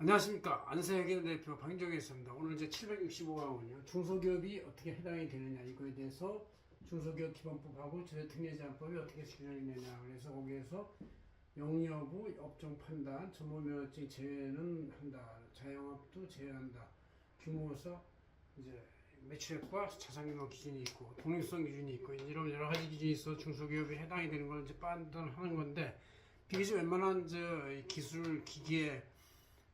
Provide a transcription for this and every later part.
안녕하십니까. 안세혁의 대표 박인정이었습니다. 오늘 이제 765강은요. 중소기업이 어떻게 해당이 되느냐 이거에 대해서 중소기업 기본법하고 저희특례제한법이 어떻게 규정이 되냐. 그래서 거기에서 영리여부, 업종 판단, 전문면허증 제외는 한다. 자영업도 제외한다. 규모서 이제 매출액과 자산규모 기준이 있고 독립성 기준이 있고 이런 여러 가지 기준이 있어 중소기업이 해당이 되는 걸 이제 판단하는 건데 비교적 웬만한 기술 기기에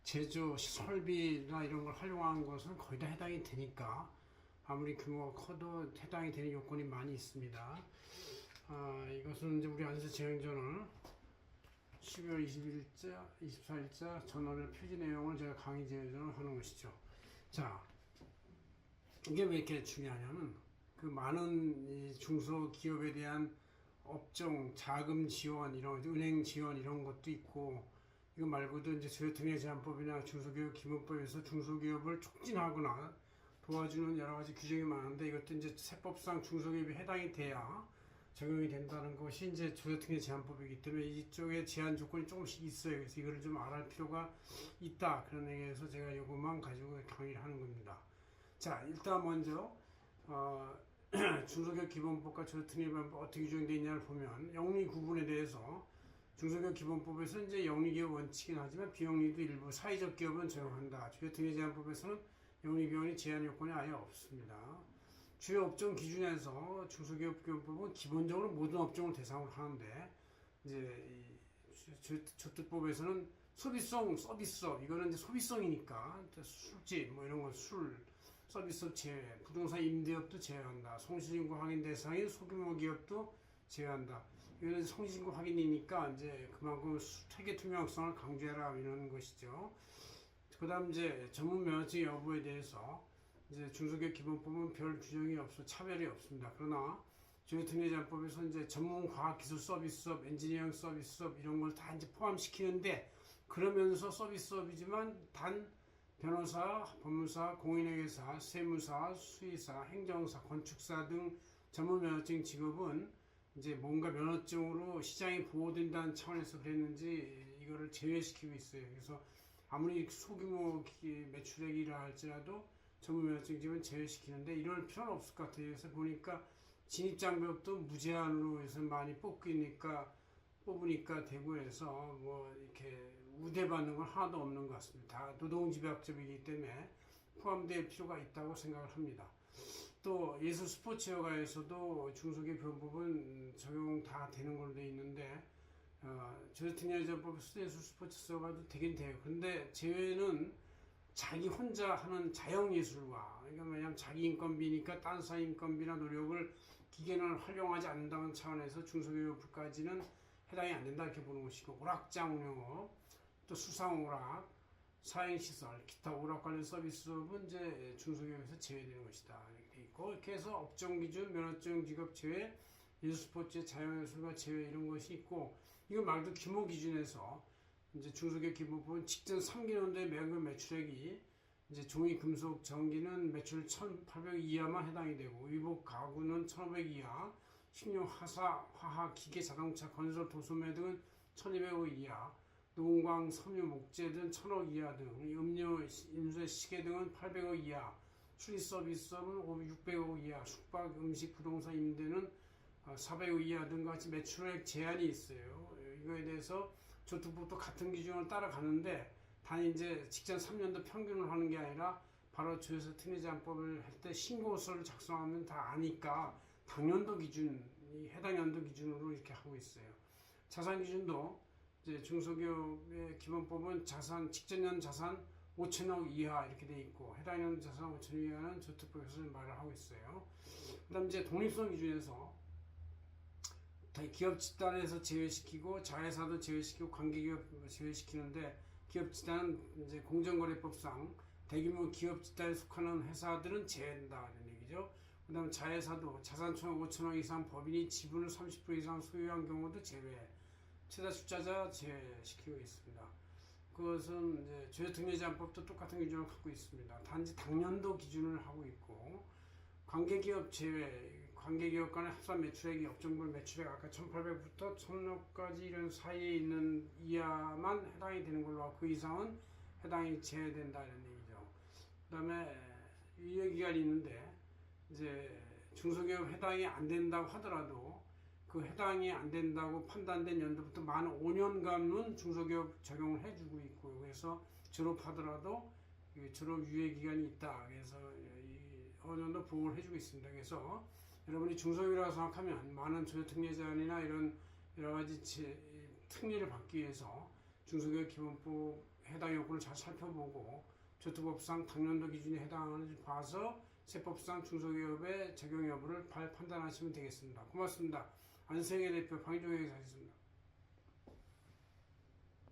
제조, 설비나 이런 걸 활용하는 것은 거의 다 해당이 되니까 아무리 규모가 커도 해당이 되는 요건이 많이 있습니다. 이것은 이제 우리 안세 재행전을 12월 21일자, 24일자 전원의 표지 내용을 제가 강의 재행전을 하는 것이죠. 자, 이게 왜 이렇게 중요하냐면 그 많은 이 중소기업에 대한 업종 자금 지원 이런 은행 지원 이런 것도 있고 이거 말고도 이제 저희특례제한법이나 중소기업 기본법에서 중소기업을 촉진하거나 도와주는 여러 가지 규정이 많은데 이것도 이제 세법상 중소기업이 해당이 돼야 적용이 된다는 것이 이제 저희특례제한법이기 때문에 이쪽에 제한 조건이 조금씩 있어요. 그래서 이거를 좀 알아볼 필요가 있다. 그런 얘기에서 제가 이것만 가지고 강의를 하는 겁니다. 자, 일단 먼저 중소기업 기본법과 저희특례제한법 어떻게 규정되어 있냐를 보면 영리 구분에 대해서 중소기업 기본법에서 이제 영리기업 원칙이긴 하지만 비영리도 일부 사회적 기업은 적용한다. 저희특례제한법에서는 영리기업이 제한 요건이 아예 없습니다. 주요 업종 기준에서 중소기업 기본법은 기본적으로 모든 업종을 대상으로 하는데 이제 저특법에서는 소비성 서비스업 이거는 이제 소비성이니까 술집 뭐 이런 거 술 서비스업 제외, 부동산 임대업도 제외한다. 성실신고 확인 대상인 소규모 기업도 제외한다. 이거는 성실신고 확인이니까 이제 그만큼 회계 투명성을 강조해라 이런 것이죠. 그다음 이제 전문 면허증 여부에 대해서 이제 중소기업 기본법은 별 규정이 없어 차별이 없습니다. 그러나 저희특례제한법에서 이제 전문 과학 기술 서비스업, 엔지니어링 서비스업 이런 걸 다 이제 포함시키는데 그러면서 서비스업이지만 단 변호사, 법무사, 공인회계사, 세무사, 수의사, 행정사, 건축사 등 전문 면허증 직업은 이제 뭔가 면허증으로 시장이 보호된다는 차원에서 그랬는지 이거를 제외시키고 있어요. 그래서 아무리 소규모 매출액이라 할지라도 전문 면허증 직업은 제외시키는데 이럴 필요는 없을 것 같아요. 그래서 보니까 진입장벽도 무제한으로 해서 많이 뽑으니까 되고 해서 뭐 이렇게 우대받는 건 하나도 없는 것 같습니다. 다 노동집약점이기 때문에 포함될 필요가 있다고 생각을 합니다. 또 예술 스포츠 여가에서도 중소기업 기본법은 적용 다 되는 걸로 되어 있는데 저희특례제한법에서 예술 스포츠 여가도 되긴 돼요. 근데 제외는 자기 혼자 하는 자영예술과 그러니까 왜냐하면 자기 인건비니까 딴 사람 인건비나 노력을 기계를 활용하지 않는다는 차원에서 중소기업까지는 해당이 안 된다 이렇게 보는 것이고 오락장 운영업 또 수상오락 사행시설, 기타 오락 관련 서비스업은 이제 중소기업에서 제외되는 것이다. 이렇게 있고, 이렇게 해서 업종 기준, 면허증 직업 제외, 예술스포츠, 자연예술과 제외 이런 것이 있고, 이거 말도 규모 기준에서 이제 중소기업 기본법은 직전 3개년도에 매월 매출액이 이제 종이, 금속, 전기는 매출 1,800 이하만 해당이 되고, 의복, 가구는 1,500 이하, 식료, 화사, 화학, 기계, 자동차, 건설, 도소매 등은 1,200억 이하, 노광, 섬유, 목재 등 1,000억 이하 등, 음료, 인쇄, 시계 등은 800억 이하, 수리 서비스업은 600억 이하, 숙박, 음식, 부동산 임대는 400억 이하 등 같이 매출액 제한이 있어요. 이거에 대해서 저특법도 같은 기준을 따라가는데 단 이제 직전 3년도 평균을 하는 게 아니라 바로 저희특례제한법을 할 때 신고서를 작성하면 다 아니까 당연도 기준, 해당 연도 기준으로 이렇게 하고 있어요. 자산 기준도 이제 중소기업의 기본법은 자산, 직전년 자산 5천억 이하 이렇게 돼 있고 해당 년 자산 5천억 이하는 저특법에서 말을 하고 있어요. 그다음 이제 독립성 기준에서 기업 집단에서 제외시키고 자회사도 제외시키고 관계기업 제외시키는데 기업 집단은 이제 공정거래법상 대규모 기업 집단에 속하는 회사들은 제외된다 이런 얘기죠. 그다음 자회사도 자산 5천억 이상 법인이 지분을 30% 이상 소유한 경우도 제외. 최다 투자자 제외시키고 있습니다. 그것은 이제 저희특례제한법도 똑같은 기준을 갖고 있습니다. 단지 당년도 기준을 하고 있고 관계기업 제외, 관계기업 간의 합산 매출액이 업종별 매출액 아까 1,800부터 1,000억까지 이런 사이에 있는 이하만 해당이 되는 걸로 하고 그 이상은 해당이 제외된다 이런 얘기죠. 그다음에 유예기간이 있는데 이제 중소기업 해당이 안 된다고 하더라도 그 해당이 안 된다고 판단된 연도부터 만 5년간은 중소기업 적용을 해주고 있고요. 그래서 졸업하더라도 졸업 유예기간이 있다. 그래서 어느 정도 보호를 해주고 있습니다. 그래서 여러분이 중소기업이라고 생각하면 많은 조세특례제한이나 이런 여러 가지 특례를 받기 위해서 중소기업 기본법 해당 요건을 잘 살펴보고 조특법상 당년도 기준에 해당하는지 봐서 세법상 중소기업의 적용 여부를 판단하시면 되겠습니다. 고맙습니다. 안세계 대표 방희종 회장이었습니다.